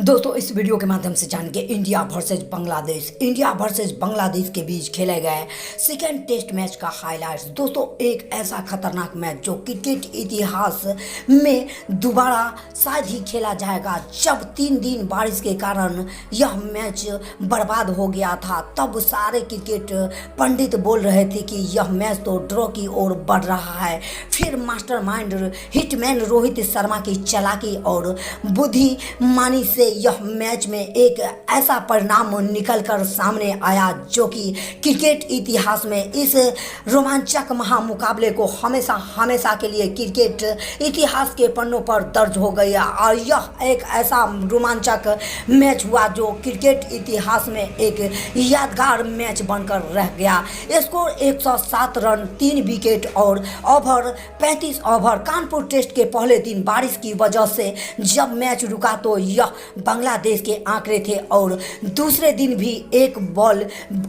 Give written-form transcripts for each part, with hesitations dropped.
दोस्तों इस वीडियो के माध्यम से जानेंगे इंडिया वर्सेज बांग्लादेश के बीच खेले गए सेकेंड टेस्ट मैच का हाइलाइट्स। दोस्तों एक ऐसा खतरनाक मैच जो क्रिकेट इतिहास में दोबारा शायद ही खेला जाएगा। जब 3 दिन बारिश के कारण यह मैच बर्बाद हो गया था, तब सारे क्रिकेट पंडित बोल रहे थे कि यह मैच तो ड्रॉ की ओर बढ़ रहा है। फिर मास्टरमाइंड हिटमैन रोहित शर्मा की चालाकी और बुद्धिमानी से यह मैच में एक ऐसा परिणाम निकलकर सामने आया जो कि क्रिकेट इतिहास में इस रोमांचक महामुकाबले को हमेशा के लिए क्रिकेट इतिहास के पन्नों पर दर्ज हो गया। और यह एक ऐसा रोमांचक मैच हुआ जो क्रिकेट इतिहास में एक यादगार मैच बनकर रह गया। स्कोर 107 रन, 3 विकेट और ओवर 35 ओवर। कानपुर टेस्ट के पहले दिन बारिश की वजह से जब मैच रुका तो यह बांग्लादेश के आंकड़े थे और दूसरे दिन भी एक बॉल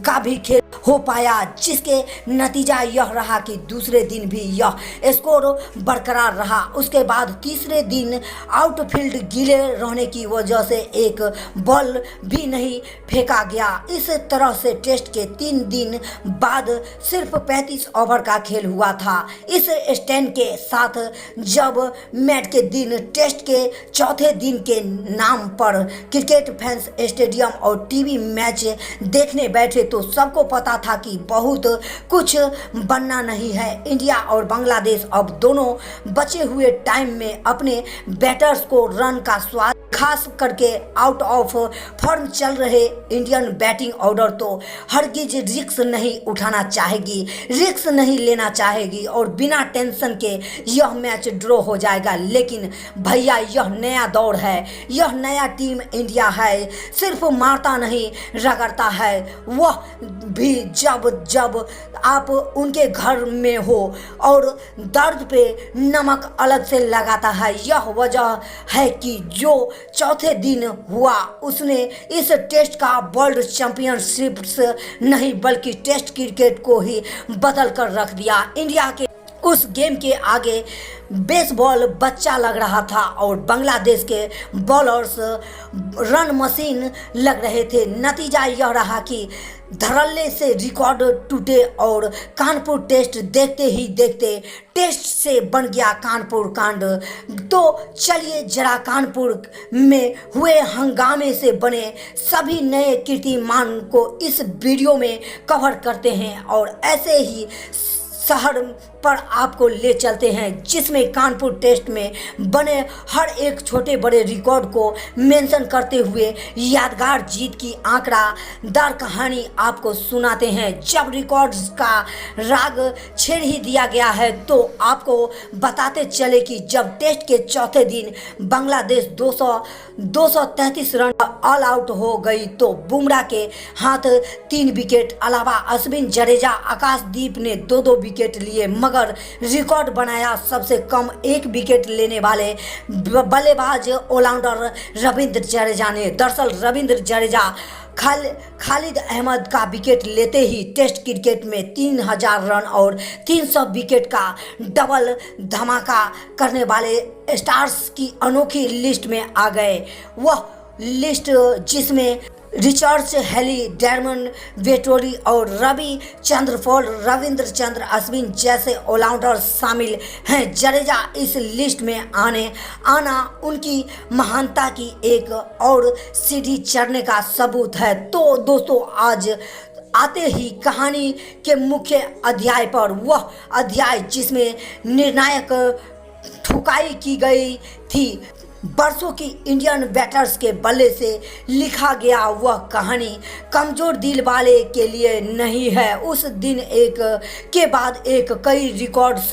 का भी खेल हो पाया, जिसके नतीजा यह रहा कि दूसरे दिन भी यह स्कोर बरकरार रहा। उसके बाद तीसरे दिन आउटफील्ड गीले रहने की वजह से एक बॉल भी नहीं फेंका गया। इस तरह से टेस्ट के 3 दिन बाद सिर्फ 35 ओवर का खेल हुआ था। इस स्टैंड के साथ जब मैच के दिन टेस्ट के चौथे दिन के नाम पर क्रिकेट फैंस स्टेडियम और टीवी मैच देखने बैठे तो सबको पता था कि बहुत कुछ बनना नहीं है। इंडिया और बांग्लादेश अब दोनों बचे हुए टाइम में अपने बैटर्स को रन का स्वाद, खास करके आउट ऑफ फॉर्म चल रहे इंडियन बैटिंग ऑर्डर तो हरगिज रिस्क नहीं उठाना चाहेगी, रिस्क नहीं लेना चाहेगी और बिना टेंशन के यह मैच ड्रॉ हो जाएगा। लेकिन भैया यह नया दौर है, यह नया टीम इंडिया है, सिर्फ मारता नहीं रगड़ता है। वह भी जब आप उनके घर में हो और दर्द पे नमक अलग से लगाता है। यह वजह है कि जो चौथे दिन हुआ उसने इस टेस्ट का वर्ल्ड चैंपियनशिप नहीं बल्कि टेस्ट क्रिकेट को ही बदल कर रख दिया। इंडिया के उस गेम के आगे बेसबॉल बच्चा लग रहा था और बांग्लादेश के बॉलर्स रन मशीन लग रहे थे। नतीजा यह रहा कि धड़ल्ले से रिकॉर्ड टूटे और कानपुर टेस्ट देखते ही देखते टेस्ट से बन गया कानपुर कांड। तो चलिए जरा कानपुर में हुए हंगामे से बने सभी नए कीर्तिमान को इस वीडियो में कवर करते हैं और ऐसे ही शहर पर आपको ले चलते हैं जिसमें कानपुर टेस्ट में बने हर एक छोटे बड़े रिकॉर्ड को मेंशन करते हुए यादगार जीत की आंकड़ादार कहानी आपको सुनाते हैं। जब रिकॉर्ड्स का राग छेड़ ही दिया गया है तो आपको बताते चले कि जब टेस्ट के चौथे दिन बांग्लादेश 233 रन ऑल आउट हो गई तो बुमराह के हाथ 3 विकेट अलावा अश्विन, जडेजा, आकाशदीप ने 2-2 विकेट लिए, मगर रिकॉर्ड बनाया सबसे कम 1 विकेट लेने वाले बल्लेबाज ऑलराउंडर रविंद्र जडेजा ने। दरअसल रविंद्र जडेजा खालिद अहमद का विकेट लेते ही टेस्ट क्रिकेट में 3000 रन और 300 विकेट का डबल धमाका करने वाले स्टार्स की अनोखी लिस्ट में आ गए। वह लिस्ट जिसमें रिचर्ड्स, हेली, डेरमन, वेटोरी और रवि चंद्रफॉल, रविंद्र चंद्र अश्विन जैसे ऑलराउंडर शामिल हैं। जडेजा इस लिस्ट में आना उनकी महानता की एक और सीढ़ी चढ़ने का सबूत है। तो दोस्तों आज आते ही कहानी के मुख्य अध्याय पर, वह अध्याय जिसमें निर्णायक ठुकाई की गई थी, बरसों की इंडियन बैटर्स के बल्ले से लिखा गया वह कहानी कमज़ोर दिल वाले के लिए नहीं है। उस दिन एक के बाद एक कई रिकॉर्ड्स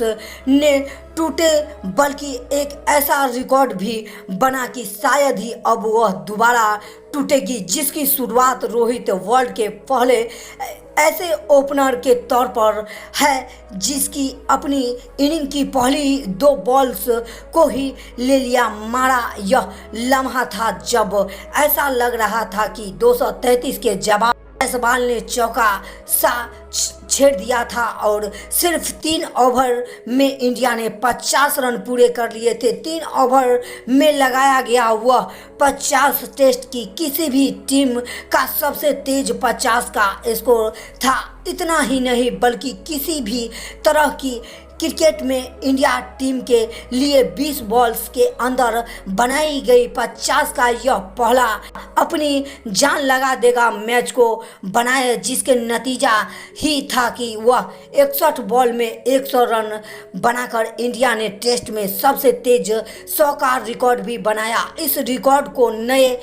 ने टूटे, बल्कि एक ऐसा रिकॉर्ड भी बना कि शायद ही अब वह दोबारा टूटेगी, जिसकी शुरुआत रोहित वर्ल्ड के पहले ऐसे ओपनर के तौर पर है जिसकी अपनी इनिंग की पहली 2 बॉल्स को ही ले लिया मारा। यह लम्हा था जब ऐसा लग रहा था कि 233 के जवाब जायसवाल ने चौका सा छेड़ दिया था और सिर्फ 3 ओवर में इंडिया ने 50 रन पूरे कर लिए थे। 3 ओवर में लगाया गया वह 50 टेस्ट की किसी भी टीम का सबसे तेज 50 का स्कोर था। इतना ही नहीं बल्कि किसी भी तरह की क्रिकेट में इंडिया टीम के लिए 20 बॉल्स के अंदर बनाई गई 50 का यह पहला अपनी जान लगा देगा मैच को बनाए, जिसके नतीजा ही था कि वह 61 बॉल में 100 रन बनाकर इंडिया ने टेस्ट में सबसे तेज 100 का रिकॉर्ड भी बनाया। इस रिकॉर्ड को नए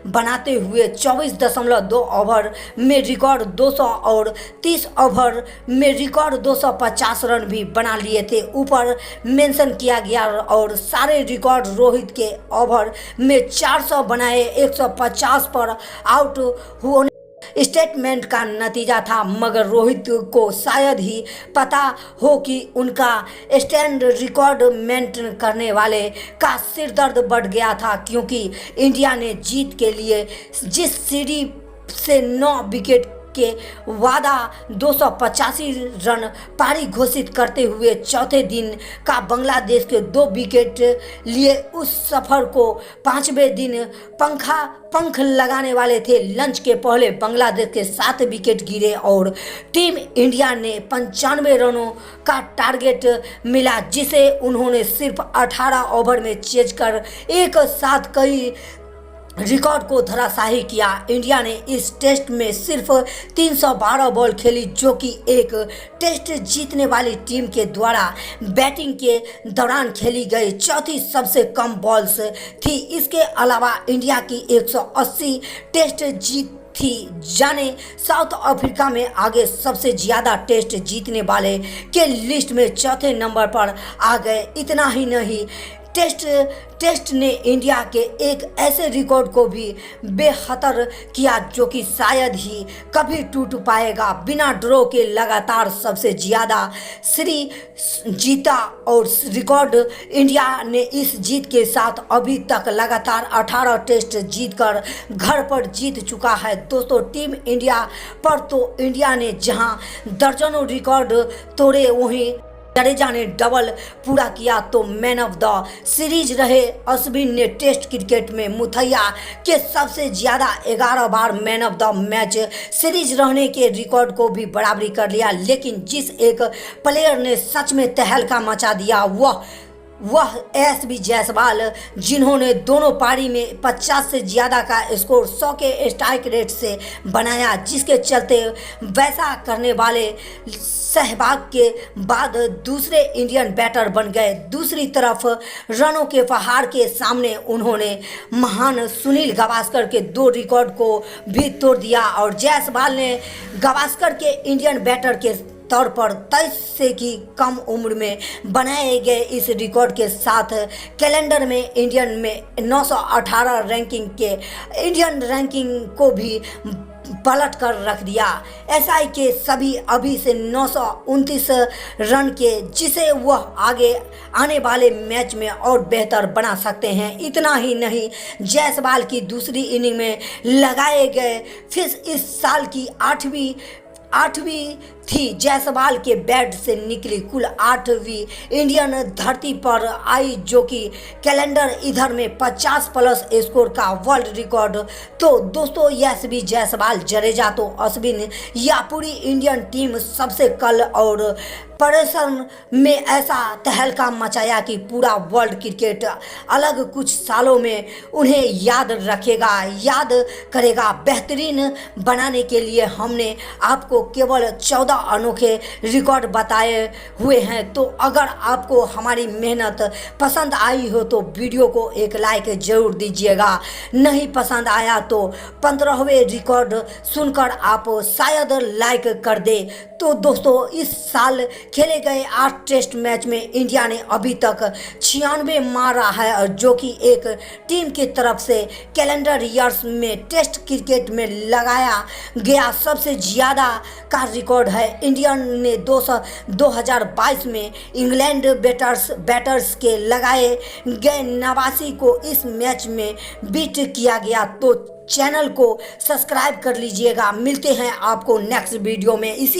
बनाते हुए 24.2 ओवर में रिकॉर्ड 200 और 30 ओवर में रिकॉर्ड 250 रन भी बना लिए थे। ऊपर मेंशन किया गया और सारे रिकॉर्ड रोहित के ओवर में 400 बनाए 150 पर आउट होने स्टेटमेंट का नतीजा था। मगर रोहित को शायद ही पता हो कि उनका स्टैंड रिकॉर्ड मेंटेन करने वाले का सिर दर्द बढ़ गया था, क्योंकि इंडिया ने जीत के लिए जिस सीरीज से 9 विकेट के वादा 285 रन पारी घोषित करते हुए चौथे दिन का बांग्लादेश के 2 विकेट लिए उस सफर को 5वें दिन पंख लगाने वाले थे। लंच के पहले बांग्लादेश के 7 विकेट गिरे और टीम इंडिया ने 95 रनों का टारगेट मिला, जिसे उन्होंने सिर्फ 18 ओवर में चेज कर एक साथ कई रिकॉर्ड को धराशायी किया। इंडिया ने इस टेस्ट में सिर्फ 312 बॉल खेली, जो कि एक टेस्ट जीतने वाली टीम के द्वारा बैटिंग के दौरान खेली गई चौथी सबसे कम बॉल्स थी। इसके अलावा इंडिया की 180 टेस्ट जीत थी। जाने साउथ अफ्रीका में आगे सबसे ज़्यादा टेस्ट जीतने वाले के लिस्ट में चौथे नंबर पर आ गए। इतना ही नहीं, टेस्ट ने इंडिया के एक ऐसे रिकॉर्ड को भी बेखतर किया जो कि शायद ही कभी टूट पाएगा। बिना ड्रॉ के लगातार सबसे ज़्यादा सीरीज जीता और रिकॉर्ड इंडिया ने इस जीत के साथ अभी तक लगातार 18 टेस्ट जीतकर घर पर जीत चुका है। दोस्तों, टीम इंडिया पर तो इंडिया ने जहां दर्जनों रिकॉर्ड तोड़े, वहीं जडेजा ने डबल पूरा किया तो मैन ऑफ द सीरीज रहे अश्विन ने टेस्ट क्रिकेट में मुथैया के सबसे ज़्यादा 11 बार man of the match series रहने के रिकॉर्ड को भी बराबरी कर लिया। लेकिन जिस एक प्लेयर ने सच में तहलका मचा दिया वह एसबी जायसवाल, जिन्होंने दोनों पारी में 50 से ज़्यादा का स्कोर 100 के स्ट्राइक रेट से बनाया, जिसके चलते वैसा करने वाले सहवाग के बाद दूसरे इंडियन बैटर बन गए। दूसरी तरफ रनों के पहाड़ के सामने उन्होंने महान सुनील गावस्कर के 2 रिकॉर्ड को भी तोड़ दिया और जायसवाल ने गावस्कर के इंडियन बैटर के तौर पर 23 से की कम उम्र में बनाए गए इस रिकॉर्ड के साथ कैलेंडर में इंडियन में 918 इंडियन रैंकिंग को भी पलट कर रख दिया। एसआई के सभी अभी से 929 रन के, जिसे वह आगे आने वाले मैच में और बेहतर बना सकते हैं। इतना ही नहीं, जायसवाल की दूसरी इनिंग में लगाए गए फिश इस साल की आठवीं थी। जायसवाल के बैट से निकली कुल 8वीं इंडियन धरती पर आई, जो कि कैलेंडर इधर में 50 प्लस स्कोर का वर्ल्ड रिकॉर्ड। तो दोस्तों, एसबी जायसवाल, जडेजा तो अश्विन या पूरी इंडियन टीम सबसे कल और प्रदर्शन में ऐसा तहलका मचाया कि पूरा वर्ल्ड क्रिकेट अलग कुछ सालों में उन्हें याद करेगा। बेहतरीन बनाने के लिए हमने आपको केवल 14 अनोखे रिकॉर्ड बताए हुए हैं। तो अगर आपको हमारी मेहनत पसंद आई हो तो वीडियो को एक लाइक जरूर दीजिएगा। नहीं पसंद आया तो 15वें रिकॉर्ड सुनकर आप शायद लाइक कर दे। तो दोस्तों, इस साल खेले गए 8 टेस्ट मैच में इंडिया ने अभी तक 96 मारा है, और जो कि एक टीम की तरफ से कैलेंडर ईयर्स में टेस्ट क्रिकेट में लगाया गया सबसे ज़्यादा का रिकॉर्ड है। इंडिया ने 2022 में इंग्लैंड बैटर्स के लगाए गए 89 को इस मैच में बीट किया गया। तो चैनल को सब्सक्राइब कर लीजिएगा। मिलते हैं आपको नेक्स्ट वीडियो में ऐसी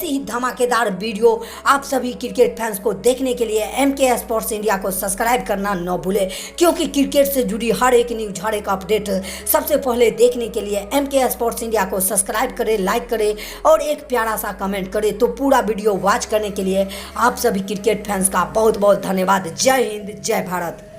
ही धमाकेदार वीडियो आप सभी क्रिकेट फैंस को देखने के लिए MK स्पोर्ट्स इंडिया को सब्सक्राइब करना न भूलें, क्योंकि क्रिकेट से जुड़ी हर एक न्यूज, हर एक अपडेट सबसे पहले देखने के लिए MK स्पोर्ट्स इंडिया को सब्सक्राइब करें, लाइक करें और एक प्यारा सा कमेंट करें। तो पूरा वीडियो वॉच करने के लिए आप सभी क्रिकेट फैंस का बहुत बहुत धन्यवाद। जय हिंद, जय भारत।